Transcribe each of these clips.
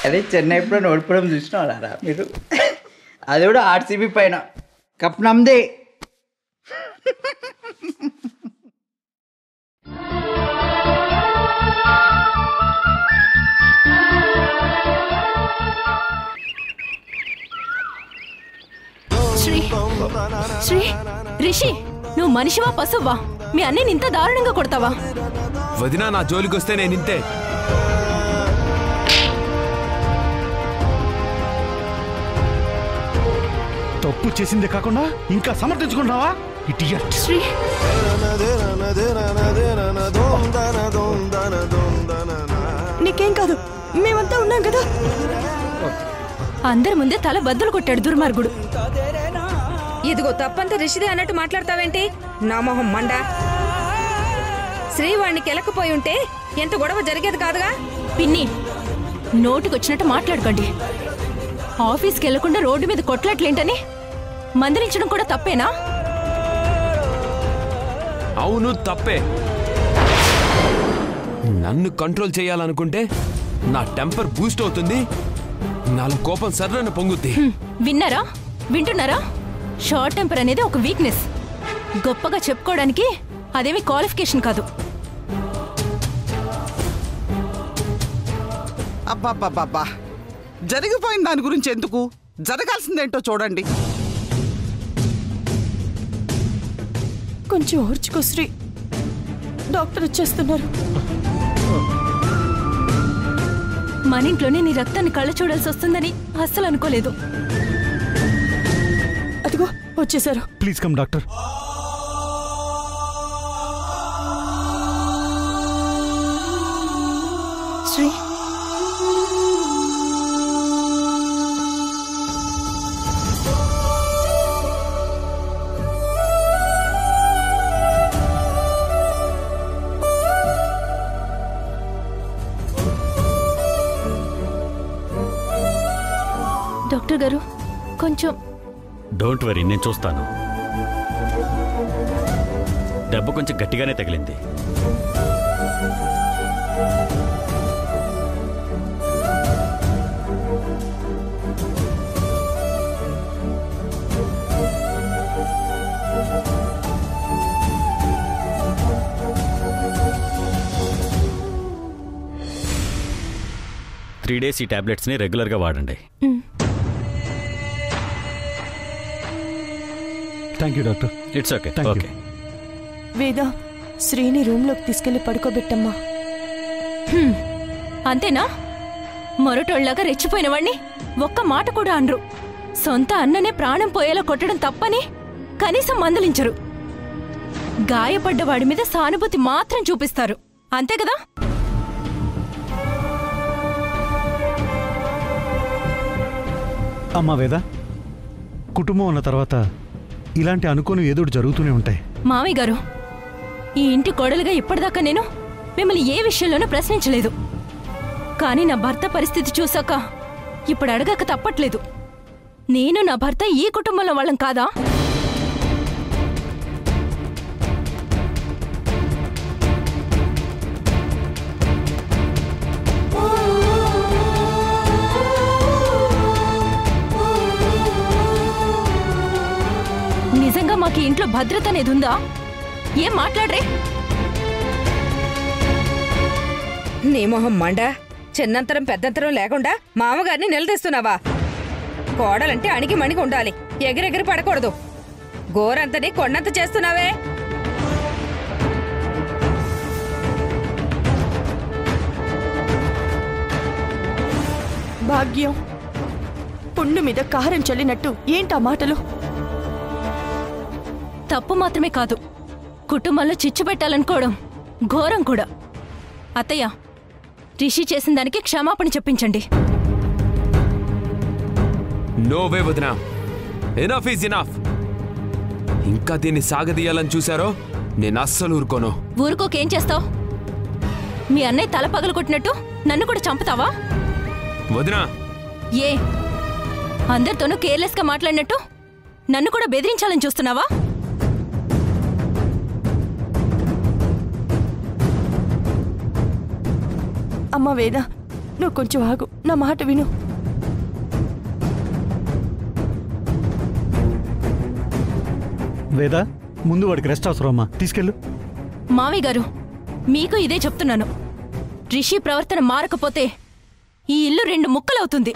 అదే చెన్నై ఎప్పుడో ఓడిపోవడం చూసినారా మీరు? అది కూడా ఆర్సీబీ పైన. కప్ నమ్దే. శ్రీ, రిషి, నువ్వు మనిషివా పశువా? మీ అన్నయ్యని ఇంత దారుణంగా కొడతావా? వదినా, నా జోలికొస్తే నేను ఇంతే. తప్పు చేసిందే కాకుండా ఇంకా సమర్థించుకుంటావా? శ్రీ, నీకేం కాదు, మేమంతా ఉన్నాం కదా. అందరి ముందే తల బద్దలు కొట్టాడు దుర్మార్గుడు. ఇదిగో తప్పంతా రిషిదే అన్నట్టు మాట్లాడతావేంటి? నా మొహం మండ. శ్రీవాణ్ణి కెలకపోయి ఉంటే ఎంత గొడవ జరిగేది కాదుగా. పిన్ని, నోటికొచ్చినట్టు మాట్లాడుకోండి. ఆఫీస్కి వెళ్లకుండా రోడ్డు మీద కొట్లాట్లేంటని మందలించడం కూడా తప్పేనా? అవును, తప్పే. నన్ను కంట్రోల్ చేయాలనుకుంటే నా టెంపర్ బూస్ట్ అవుతుంది, నాలో కోపం సర్రన పొంగుద్ది. విన్నారా? వింటున్నారా? షార్ట్ టెంపర్ అనేది ఒక వీక్నెస్. గొప్పగా చెప్పుకోవడానికి అదేమి క్వాలిఫికేషన్ కాదు. అబ్బాబ్బాబ్బా, జరిగిపోయిన దాని గురించి ఎందుకు, జరగాల్సిందేంటో చూడండి. కొంచెం ఓర్చుకో శ్రీ, డాక్టర్ వచ్చేస్తున్నారు. మన ఇంట్లోనే నీ రక్తాన్ని కళ్ళ చూడాల్సి వస్తుందని అస్సలు అనుకోలేదు. అదిగో వచ్చేసారు. Please come doctor. Shri, doctor గారు కొంచెం. డోంట్ వరీ, నేను చూస్తాను. దెబ్బ కొంచెం గట్టిగానే తగిలింది. త్రీ డేస్ ఈ టాబ్లెట్స్ని రెగ్యులర్గా వాడండి. Thank you doctor. It's okay. Okay. వేద, శ్రీని రూమ్లోకి తీసుకెళ్లి పడుకోబెట్టమ్మా. అంతేనా? మొరటోళ్లాగా రెచ్చిపోయిన వాణ్ణి ఒక్క మాట కూడా అనరు. సొంత అన్ననే ప్రాణం పోయేలా కొట్టడం తప్పని కనీసం మందలించరు. గాయపడ్డ వాడి మీద సానుభూతి మాత్రం చూపిస్తారు. అంతే కదా? అమ్మా వేద, కుటుంబం ఉన్న తర్వాత ఇలాంటి అనుకోని ఏదోటి జరుగుతూనే ఉంటాయి. మామయ్య గారు, ఈ ఇంటి కోడలుగా ఇప్పటిదాకా నేను మిమ్మల్ని ఏ విషయంలోనూ ప్రశ్నించలేదు. కానీ నా భర్త పరిస్థితి చూసాక ఇప్పుడు అడగక తప్పట్లేదు. నేను నా భర్త ఈ కుటుంబంలో వాళ్ళం కాదా? నిజంగా మాకు ఇంట్లో భద్రత అనేది ఉందా? ఏం మాట్లాడరే? నీ మొహం మండ. చిన్నంతరం పెద్దంతరం లేకుండా మామగారిని నిలదీస్తున్నావా? కోడలంటే అణిగి మణిగి ఉండాలి, ఎగిరెగిరి పడకూడదు. గోరంతని కొండంత చేస్తున్నావే. భాగ్యం, పుండు మీద కారం చల్లినట్టు ఏంటా మాటలు? తప్పు మాత్రమే కాదు, కుటుంబంలో చిచ్చు పెట్టాలనుకోవడం ఘోరం కూడా. అత్తయ్య, రిషి చేసిన దానికి క్షమాపణ చెప్పించండి. నో వే వదినా, ఎనఫ్ ఈజ్ ఎనఫ్. ఇంకా దీన్ని సాగదీయాలని చూశారో నేను అస్సలు ఊరుకోను. ఊరుకోకేం చేస్తావు? మీ అన్నయ్య తల పగలు కొట్టినట్టు నన్ను కూడా చంపుతావా? వదినా, ఏ అందరితోనూ కేర్లెస్ గా మాట్లాడినట్టు నన్ను కూడా బెదిరించాలని చూస్తున్నావా? అమ్మ వేద, నువ్వు కొంచెం ఆగు, నా మాట విను. వేద, ముందు వాడికి రెస్ట్ అవసరమ్మా, తీసుకెళ్ళు. మావయ్య గారు, మీకు ఇదే చెప్తున్నాను. రిషి ప్రవర్తన మారకపోతే ఈ ఇల్లు 2 ముక్కలవుతుంది.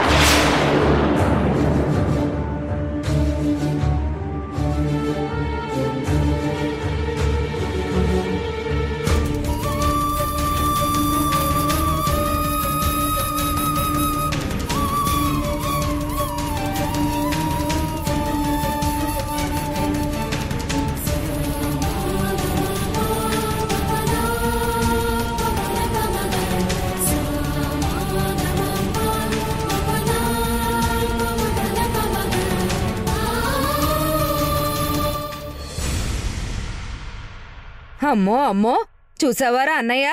అమ్మో అమ్మో, చూసావారా అన్నయ్య,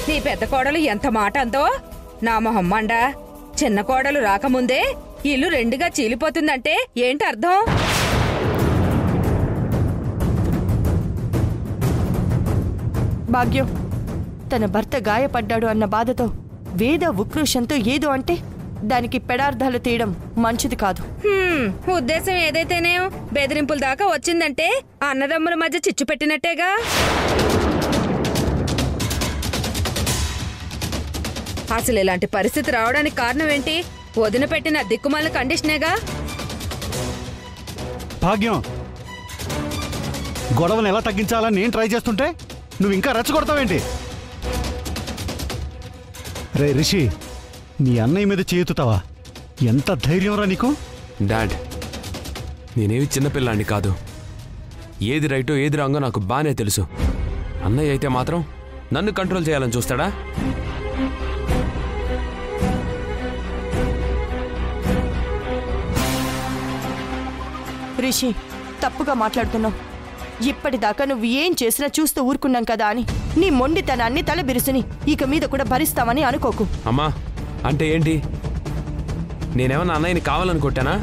నీ పెద్ద కోడలు ఎంత మాట అంతో. నా మొహమ్మండా, చిన్న కోడలు రాకముందే ఇల్లు 2గా చీలిపోతుందంటే ఏంటి అర్థం? భాగ్యం తన భర్త గాయపడ్డాడు అన్న బాధతో వేద ఉక్రోషంతో ఏదో అంటే దానికి పెడార్థాలు తీయడం మంచిది కాదు. ఉద్దేశం ఏదైతేనే బెదిరింపుల దాకా వచ్చిందంటే అన్నదమ్ముల మధ్య చిచ్చు పెట్టినట్టేగా. అసలు ఇలాంటి పరిస్థితి రావడానికి కారణం ఏంటి? వదిన పెట్టిన దిక్కుమాల కండిషనేగా. భాగ్యం, గొడవను ఎలా తగ్గించాలని నేను ట్రై చేస్తుంటే నువ్వు ఇంకా రెచ్చగొడతావేంటి? రే రిషి, నీ అన్నయ్య మీద చేయుతావా? ఎంత ధైర్యం రా నీకు? డాడ్, నేనేమి చిన్నపిల్లాన్ని కాదు. ఏది రైటో ఏది రాంగో నాకు బానే తెలుసు. అన్నయ్య అయితే మాత్రం నన్ను కంట్రోల్ చేయాలని చూస్తాడా? రిషి, తప్పుగా మాట్లాడుతున్నావు. ఇప్పటిదాకా నువ్వు ఏం చేసినా చూస్తూ ఊరుకున్నాం కదా అని నీ మొండితనాన్ని తలబిరుసుని ఇక మీద కూడా భరిస్తామని అనుకోకు. అమ్మా, అంటే ఏంటి? నేనేమన్నా అన్నయ్యని కావాలనుకుంటానా?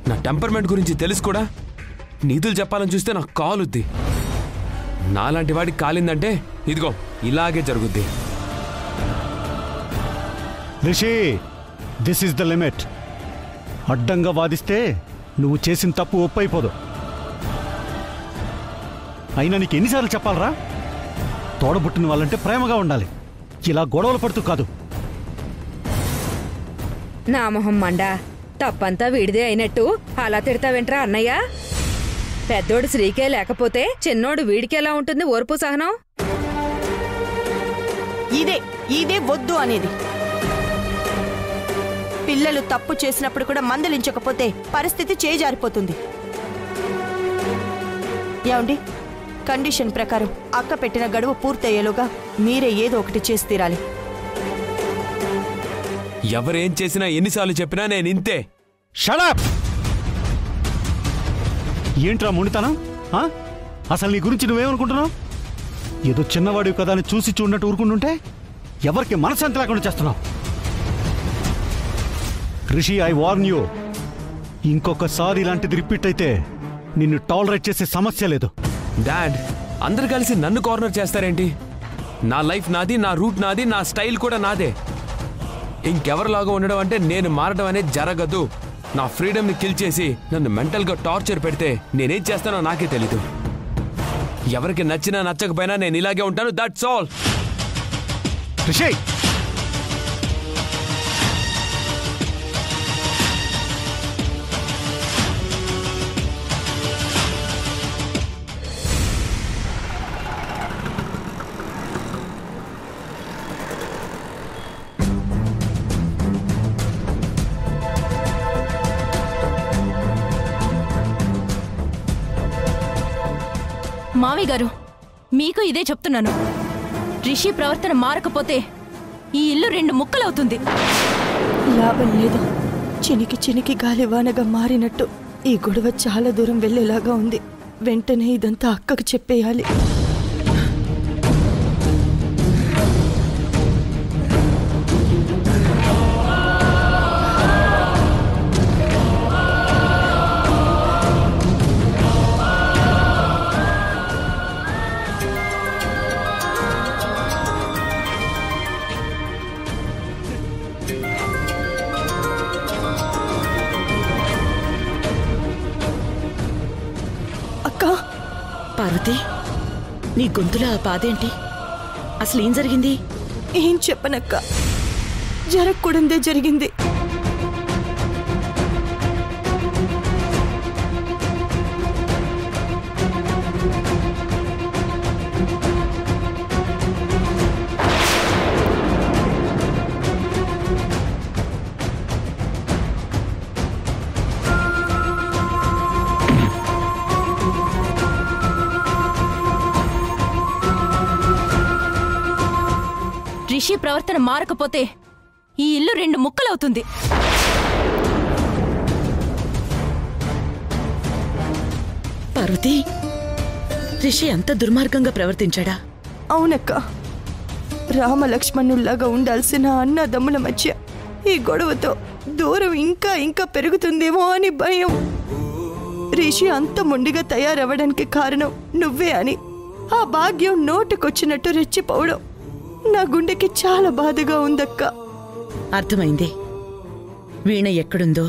నా టెంపర్మెంట్ గురించి తెలుసు కూడా నీతులు చెప్పాలని చూస్తే నాకు కాలుద్ది. నాలాంటి వాడికి కాలిందంటే ఇదిగో ఇలాగే జరుగుద్ది. Rishi, this is the limit. అడ్డంగా వాదిస్తే నువ్వు చేసిన తప్పు ఒప్పైపోదు. అయినా నీకు ఎన్నిసార్లు చెప్పాలరా? తోడబుట్టిన వాళ్ళంటే ప్రేమగా ఉండాలి, ఇలా గొడవలు పడుతూ కాదు. నా మొహం మండా, తప్పంతా వీడిదే అయినట్టు అలా తిడతావేంట్రా అన్నయ్య? పెద్దోడు శ్రీకే లేకపోతే చిన్నోడు వీడికెలా ఉంటుంది ఓర్పు సహనం? ఇదే వద్దు అనేది. పిల్లలు తప్పు చేసినప్పుడు కూడా మందలించకపోతే పరిస్థితి చేజారిపోతుంది. ఏమండి, కండిషన్ ప్రకారం అక్క పెట్టిన గడువు పూర్తయ్యేలోగా మీరే ఏదో ఒకటి చేసి తీరాలి. ఎవరేం చేసినా ఎన్నిసార్లు చెప్పినా నేను ఇంతే. Shut up! ఏంట్రా మొండితనం? అసలు నీ గురించి నువ్వేమనుకుంటున్నావు? ఏదో చిన్నవాడివి కదా అని చూసి చూడనట్టు ఊరుకుంటుంటే ఎవరికి మనశ్శాంతి లేకుండా చేస్తున్నావు. రిషి, ఐ వార్న్ యూ, ఇంకొకసారి ఇలాంటిది రిపీట్ అయితే నిన్ను టాలరేట్ చేసే సమస్య లేదు. డాడ్, అందరు కలిసి నన్ను కార్నర్ చేస్తారేంటి? నా లైఫ్ నాది, నా రూట్ నాది, నా స్టైల్ కూడా నాదే. ఇంకెవరిలాగా ఉండడం అంటే నేను మారడం అనేది జరగదు. నా ఫ్రీడమ్ని కిల్ చేసి నన్ను మెంటల్గా టార్చర్ పెడితే నేనేం చేస్తానో నాకే తెలీదు. ఎవరికి నచ్చినా నచ్చకపోయినా నేను ఇలాగే ఉంటాను. That's all. రిషి, మావయ్య గారు, మీకు ఇదే చెప్తున్నాను. రిషి ప్రవర్తన మారకపోతే ఈ ఇల్లు 2 ముక్కలవుతుంది. లాభం లేదు. చినికి చినికి గాలివానగా మారినట్టు ఈ గొడవ చాలా దూరం వెళ్ళేలాగా ఉంది. వెంటనే ఇదంతా అక్కకు చెప్పేయాలి. పార్వతి, నీ గొంతులో ఆ బాధేంటి? అసలు ఏం జరిగింది? ఏం చెప్పనక్క, జరగకూడదే జరిగింది. రిషి ప్రవర్తన మారకపోతే ఈ ఇల్లు 2 ముక్కలవుతుంది. పార్వతి, రిషి అంత దుర్మార్గంగా ప్రవర్తించాడా? అవునక్క, రామలక్ష్మణుల్లాగా ఉండాల్సిన అన్నదమ్ముల మధ్య ఈ గొడవతో దూరం ఇంకా ఇంకా పెరుగుతుందేమో అని భయం. రిషి అంత మొండిగా తయారవ్వడానికి కారణం నువ్వే అని ఆ భాగ్యం నోటికొచ్చినట్టు రెచ్చిపోవడం నా గుండెకి చాలా బాధగా ఉందక్క. అర్థమైంది. వీణ ఎక్కడుందో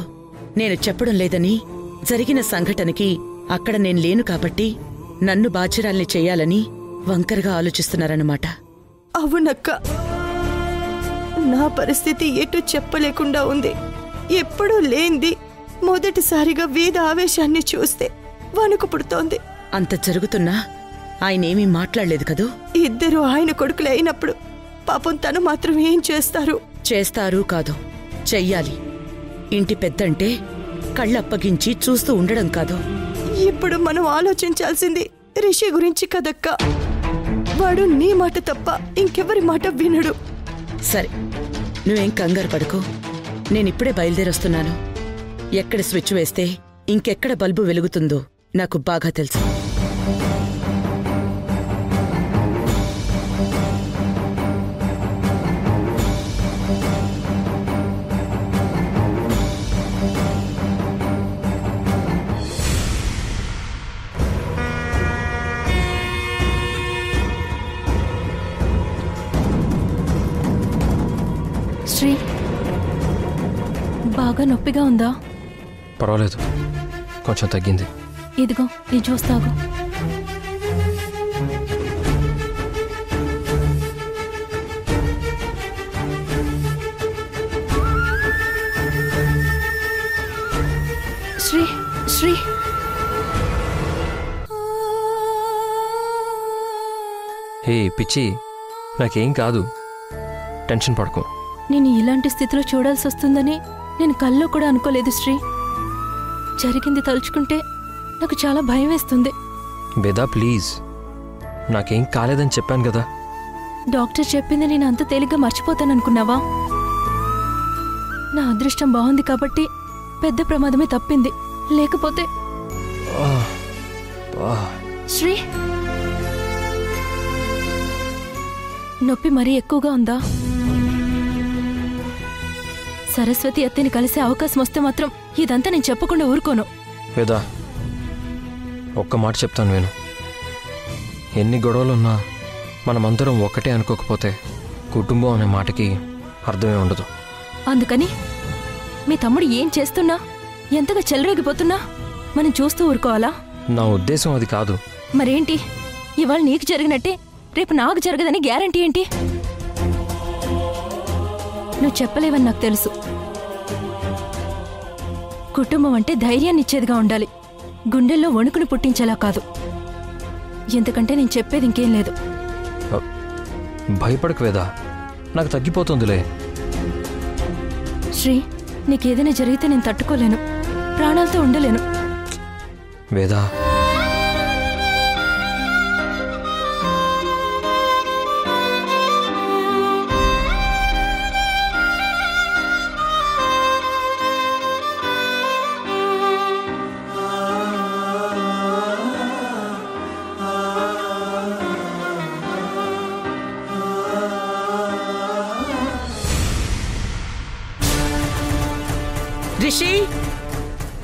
నేను చెప్పడం లేదని, జరిగిన సంఘటనకి అక్కడ నేను లేను కాబట్టి నన్ను బాధ్యురాల్ని చెయ్యాలని వంకరగా ఆలోచిస్తున్నారన్నమాట. అవునక్క, నా పరిస్థితి ఎటు చెప్పలేకుండా ఉంది. ఎప్పుడూ లేంది మొదటిసారిగా వేద ఆవేశాన్ని చూస్తే వణుకు పుడుతోంది. అంత జరుగుతున్నా ఆయనేమీ మాట్లాడలేదు కదూ? ఇద్దరు ఆయన కొడుకులు అయినప్పుడు పాపం తను మాత్రం ఏం చేస్తారు? చేస్తారు కాదు, చెయ్యాలి. ఇంటి పెద్దంటే కళ్ళప్పగించి చూస్తూ ఉండడం కాదు. ఇప్పుడు మనం ఆలోచించాల్సింది రిషి గురించి కదక్క. వాడు నీ మాట తప్ప ఇంకెవరి మాట వినడు. సరే, నువ్వేం కంగారు పడుకో. నేనిప్పుడే బయలుదేరొస్తున్నాను. ఎక్కడ స్విచ్ వేస్తే ఇంకెక్కడ బల్బు వెలుగుతుందో నాకు బాగా తెలుసు. శ్రీ, బాగా నొప్పిగా ఉందా? పర్వాలేదు, కొంచెం తగ్గింది. ఇదిగో ఈ జ్యూస్ తాగు. శ్రీ, శ్రీ, హే పిచ్చి, నాకేం కాదు, టెన్షన్ పడుకో. నేను ఇలాంటి స్థితిలో చూడాల్సి వస్తుందని నేను కల్లో కూడా అనుకోలేదు శ్రీ. జరిగింది తలుచుకుంటే నాకు చాలా భయం వేస్తుంది. వేదా ప్లీజ్, నాకేం కాలేదని చెప్పాను కదా. డాక్టర్ చెప్పింది నేను అంత తేలిగ్గా మర్చిపోతాననుకున్నావా? నా అదృష్టం బాగుంది కాబట్టి పెద్ద ప్రమాదమే తప్పింది. లేకపోతే శ్రీ, నొప్పి మరీ ఎక్కువగా ఉందా? సరస్వతి అత్తని కలిసే అవకాశం వస్తే మాత్రం ఇదంతా నేను చెప్పకుండా ఊరుకోను. వేదా, ఒక్క మాట చెప్తాను విను. ఎన్ని గొడవలున్నా మనమందరం ఒక్కటే అనుకోకపోతే కుటుంబం అనే మాటకి అర్థమే ఉండదు. అందుకని మీ తమ్ముడు ఏం చేస్తున్నా, ఎంతగా చెలరేగిపోతున్నా మనం చూస్తూ ఊరుకోవాలా? నా ఉద్దేశం అది కాదు. మరేంటి, ఇవాళ నీకు జరిగినట్టే రేపు నాకు జరగదని గ్యారంటీ ఏంటి? నువ్వు చెప్పలేవని నాకు తెలుసు. కుటుంబం అంటే ధైర్యాన్ని ఇచ్చేదిగా ఉండాలి, గుండెల్లో వణుకుని పుట్టించేలా కాదు. ఎందుకంటే నేను చెప్పేది ఇంకేం లేదు. భయపడకు వేదా, నాకు తగ్గిపోతుందిలే. శ్రీ, నీకేదైనా జరిగితే నేను తట్టుకోలేను, ప్రాణాలతో ఉండలేను. వేదా, రిషి,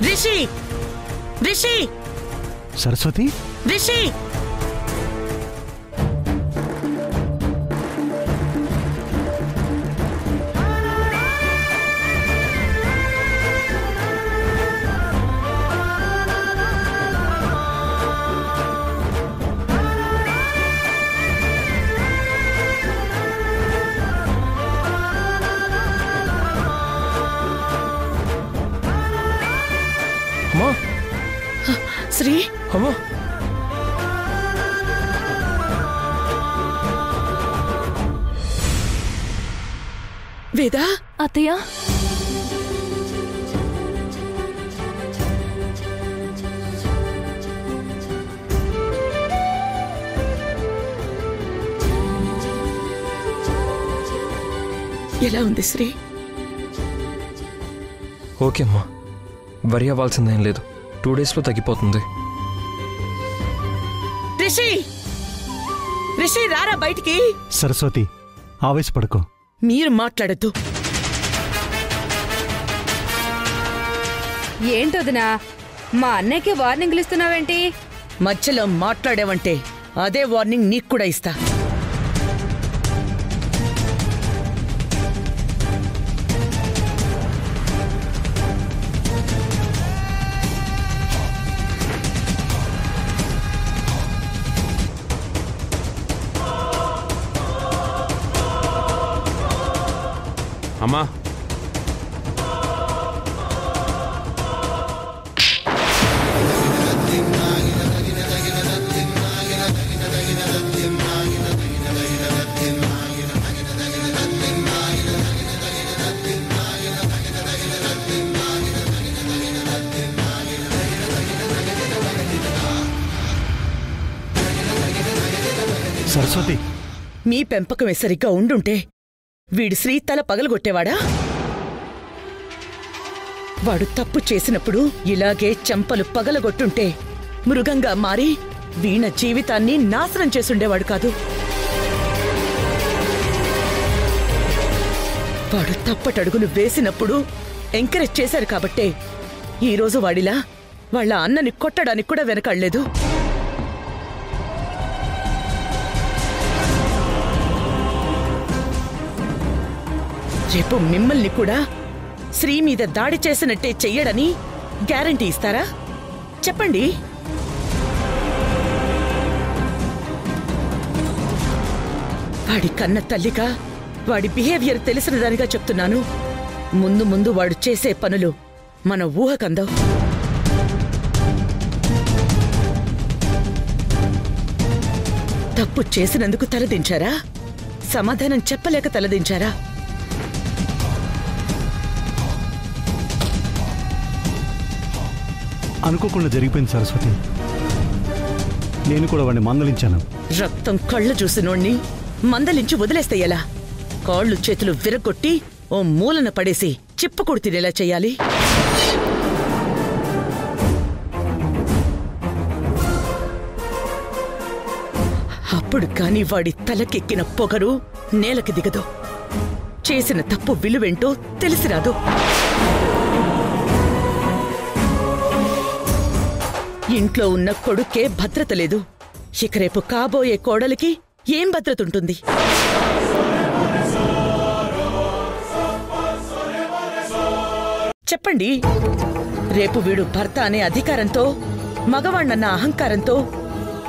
రిషి, రిషి, సరస్వతి, రిషి. శ్రీ అమ్మా వేదా అత్తయ్య ఎలా ఉంది శ్రీ? ఓకే అమ్మా, వరి అవ్వాల్సిందేం లేదు. 2 డేస్లో తగ్గిపోతుంది. రిషి రిషి రారా బయటికి. సరస్వతి, ఆవేశపడుకో. మీరు మాట్లాడద్దు. ఏంటొదినా మా అన్నయ్యకి వార్నింగ్లు ఇస్తున్నావేంటి? మధ్యలో మాట్లాడావంటే అదే వార్నింగ్ నీకు కూడా ఇస్తా. అమ్మా సరస్వతి, మీ పెంపకమే సరిగ్గా ఉండుంటే వీడు శ్రీ తల పగలగొట్టేవాడా? వాడు తప్పు చేసినప్పుడు ఇలాగే చెంపలు పగలగొట్టుంటే మృగంగా మారి వీణ జీవితాన్ని నాశనం చేసుండేవాడు కాదు. వాడు తప్పటడుగులు వేసినప్పుడు ఎంకరేజ్ చేశారు కాబట్టే ఈరోజు వాడిలా వాళ్ళ అన్నని కొట్టడానికి కూడా వెనకాడలేదు. రేపు మిమ్మల్ని కూడా శ్రీ మీద దాడి చేసినట్టే చెయ్యడని గ్యారంటీ ఇస్తారా? చెప్పండి. వాడి కన్న తల్లిగా వాడి బిహేవియర్ తెలిసిన దానిగా చెప్తున్నాను. ముందు ముందు వాడు చేసే పనులు మన ఊహకందవు. తప్పు చేసినందుకు తలదించారా? సమాధానం చెప్పలేక తలదించారా? అనుకోకుండా జరిగిపోయింది సరస్వతి. నేను కూడా వాడిని మందలించాను. రక్తం కళ్ళు చూసినోణ్ణి మందలించి వదిలేస్తే ఎలా? కాళ్ళు చేతులు విరగొట్టి ఓ మూలన పడేసి చిప్పకొడు తినేలా చెయ్యాలి. అప్పుడు కాని వాడి తలకెక్కిన పొగరు నేలకి దిగదు. చేసిన తప్పు విలువేంటో తెలిసిరాదు. ఇంట్లో ఉన్న కొడుకే భద్రత లేదు. ఇక రేపు కాబోయే కోడలికి ఏం భద్రతుంటుంది? చెప్పండి. రేపు వీడు భర్త అనే అధికారంతో, మగవాణ్ణన్న అహంకారంతో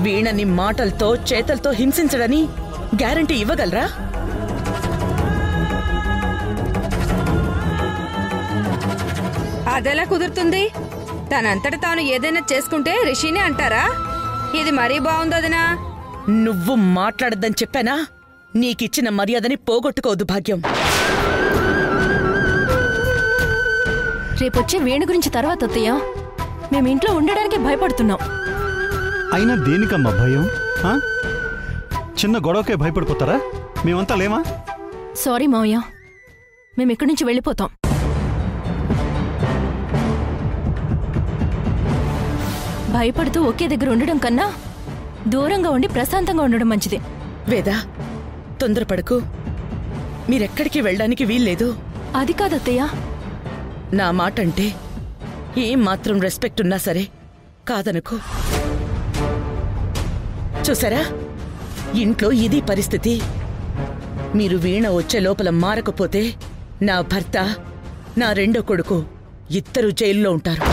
వీణని మాటలతో చేతలతో హింసించడని గ్యారంటీ ఇవ్వగలరా? అదెలా కుదురుతుంది? తనంతట తాను ఏదైనా చేసుకుంటే రిషినే అంటారా? ఇది మరీ బాగుందదినా. నువ్వు మాట్లాడద్దని చెప్పానా? నీకిచ్చిన మర్యాదని పోగొట్టుకోవద్దు భాగ్యం. రేపొచ్చే వేణు గురించి తర్వాత అత్తయ్య. మేము ఇంట్లో ఉండడానికి భయపడుతున్నాం. అయినా దేనికమ్మా భయం? చిన్న గొడవకే భయపడిపోతారా? మేమంతా లేమా? సారీ మావయ్య, మేము ఇక్కడి నుంచి వెళ్ళిపోతాం. భయపడుతూ ఒకే దగ్గర ఉండడం కన్నా దూరంగా ఉండి ప్రశాంతంగా ఉండడం మంచిది. వేదా, తొందరపడకు. మీరెక్కడికి వెళ్ళడానికి వీల్లేదు. అది కాదత్తయ్య. నా మాట అంటే ఏం మాత్రం రెస్పెక్ట్ ఉన్నా సరే కాదనుకో. చూసారా, ఇంట్లో ఇది పరిస్థితి. మీరు వీణ వచ్చే లోపల మారకపోతే నా భర్త, నా రెండో కొడుకు ఇద్దరు జైల్లో ఉంటారు.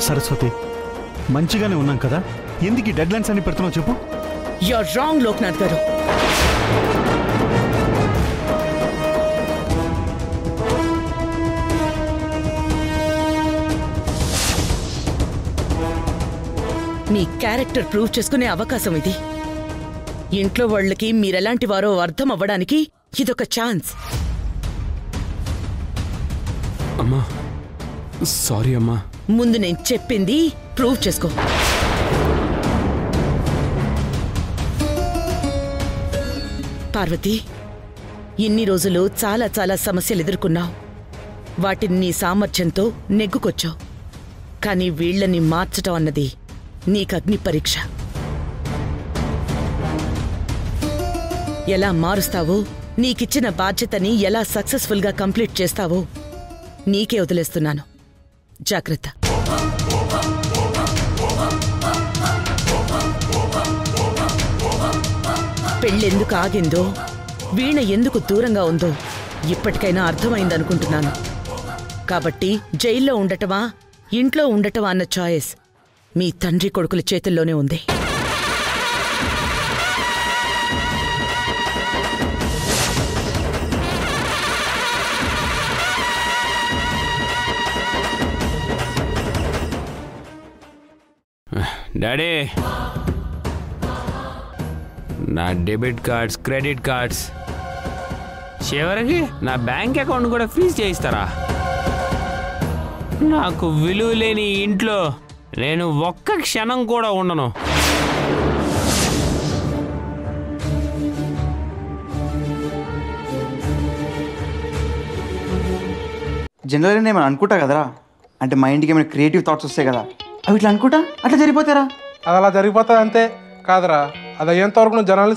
సరస్వతి, మంచిగానే ఉన్నాం కదా, ఎందుకు ఈ డెడ్ లైన్స్ అని పెడుతున్నావు చెప్పు? యూర్ రాంగ్ లోక్నాథ్ గారు. మీ క్యారెక్టర్ ప్రూవ్ చేసుకునే అవకాశం ఇది. ఇంట్లో వాళ్ళకి మీరెలాంటి వారో అర్థం అవ్వడానికి ఇదొక ఛాన్స్. అమ్మా సారీ అమ్మా. ముందు నేను చెప్పింది ప్రూవ్ చేసుకో. పార్వతి, ఇన్ని రోజులు చాలా చాలా సమస్యలు ఎదుర్కొన్నావు. వాటిని నీ సామర్థ్యంతో నెగ్గుకొచ్చావు. కానీ వీళ్ళని మార్చటం అన్నది నీకు అగ్ని పరీక్ష. ఎలా మారుస్తావో, నీకిచ్చిన బాధ్యతని ఎలా సక్సెస్ఫుల్గా కంప్లీట్ చేస్తావో నీకే వదిలేస్తున్నాను. జాగ్రత్త. పెళ్ళెందుకు ఆగిందో, వీణ ఎందుకు దూరంగా ఉందో ఇప్పటికైనా అర్థమైందనుకుంటున్నాను. కాబట్టి జైల్లో ఉండటమా, ఇంట్లో ఉండటమా అన్న చాయిస్ మీ తండ్రి కొడుకుల చేతుల్లోనే ఉంది. డాడీ, నా డెబిట్ కార్డ్స్, క్రెడిట్ కార్డ్స్, చివరికి నా బ్యాంక్ అకౌంట్ కూడా ఫ్రీజ్ చేయిస్తారా? నాకు విలువ లేని ఇంట్లో నేను ఒక్క క్షణం కూడా ఉండను. జనరల్గా నేను అనుకుంటా కదరా, అంటే మైండ్కి ఏమైనా క్రియేటివ్ థాట్స్ వస్తాయి కదా, అవి ఇట్లా అనుకుంటా అట్లా జరిగిపోతారా? అది అలా జరిగిపోతుంది అంతే కాదురా, అది అయ్యేంత వరకు నువ్వు జనాలు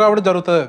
కాబట్టి జరుగుతుంది.